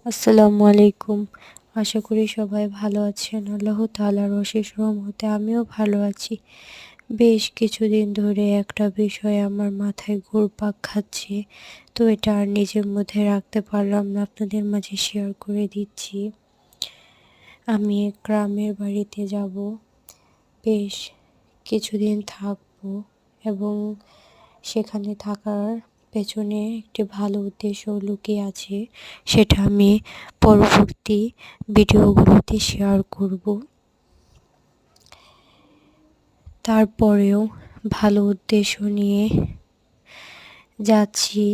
আসসালামু আলাইকুম। আশা করি সবাই ভালো আছেন। আল্লাহ তাআলার অশেষ রহমতে আমিও ভালো আছি। বেশ কিছুদিন ধরে একটা বিষয় আমার মাথায় ঘুরপাক খাচ্ছে। তো এটা আর নিজের মধ্যে রাখতে পারলাম না, আপনাদের মাঝে শেয়ার করে দিচ্ছি। আমি গ্রামের বাড়িতে যাব, বেশ কিছুদিন থাকবো এবং সেখানে থাকার পেছনে একটি ভালো উদ্দেশ্য লুকিয়ে আছে। সেটা আমি পরবর্তী ভিডিওগুলোতে শেয়ার করব। তারপরেও ভালো উদ্দেশ্য নিয়ে যাচ্ছি।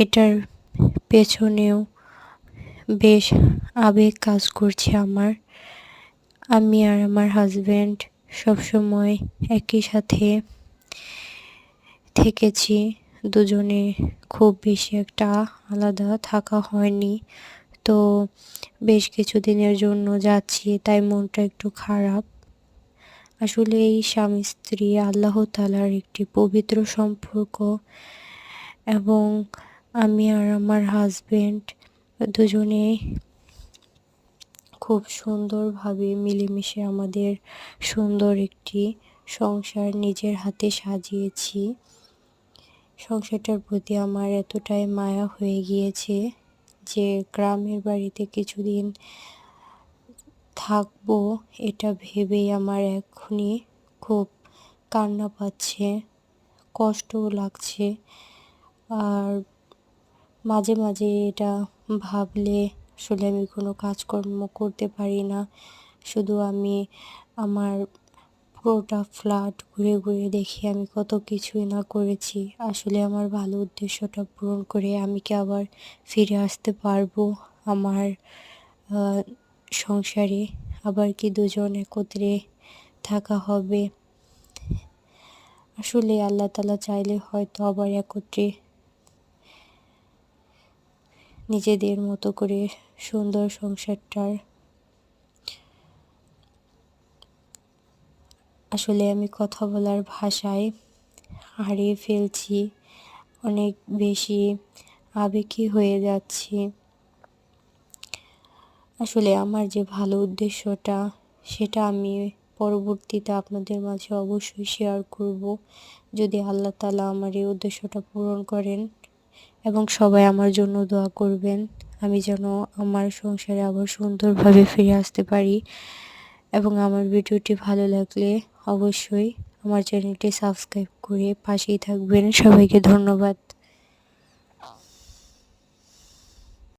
এটার পেছনেও বেশ আবেগ কাজ করছে আমার। আমি আর আমার হাজব্যান্ড সবসময় একই সাথে থেকেছি। দুজনে খুব বেশি একটা আলাদা থাকা হয়নি। তো বেশ কিছুদিনের জন্য যাচ্ছি, তাই মনটা একটু খারাপ। আসলে এই স্বামী স্ত্রী আল্লাহ তাআলার একটি পবিত্র সম্পর্ক এবং আমি আর আমার হাজব্যান্ড দুজনেই খুব সুন্দরভাবে মিলেমিশে আমাদের সুন্দর একটি সংসার নিজের হাতে সাজিয়েছি। সংসারটার প্রতি আমার এতটাই মায়া হয়ে গিয়েছে যে গ্রামের বাড়িতে কিছুদিন থাকবো, এটা ভেবেই আমার এখনই খুব কান্না পাচ্ছে, কষ্টও লাগছে। আর মাঝে মাঝে এটা ভাবলে আসলে আমি কোনো কাজকর্ম করতে পারি না। শুধু আমি আমার পুরোটা ফ্ল্যাট ঘুরে ঘুরে দেখি আমি কত কিছুই না করেছি। আসলে আমার ভালো উদ্দেশ্যটা পূরণ করে আমি কি আবার ফিরে আসতে পারবো আমার সংসারে? আবার কি দুজন একত্রে থাকা হবে? আসলে আল্লাহ তাআলা চাইলে হয়তো আবার একত্রে নিজেদের মতো করে সুন্দর সংসারটার আসলে আমি কথা বলার ভাষায় হারিয়ে ফেলছি। অনেক বেশি আবেগী হয়ে যাচ্ছি। আসলে আমার যে ভালো উদ্দেশ্যটা সেটা আমি পরবর্তীতে আপনাদের মাঝে অবশ্যই শেয়ার করব, যদি আল্লাহ তাআলা আমার এই উদ্দেশ্যটা পূরণ করেন। এবং সবাই আমার জন্য দোয়া করবেন, আমি যেন আমার সংসারে আবার সুন্দরভাবে ফিরে আসতে পারি। এবং আমার ভিডিওটি ভালো লাগলে অবশ্যই আমার চ্যানেলটি সাবস্ক্রাইব করে পাশেই থাকবেন। সবাইকে ধন্যবাদ।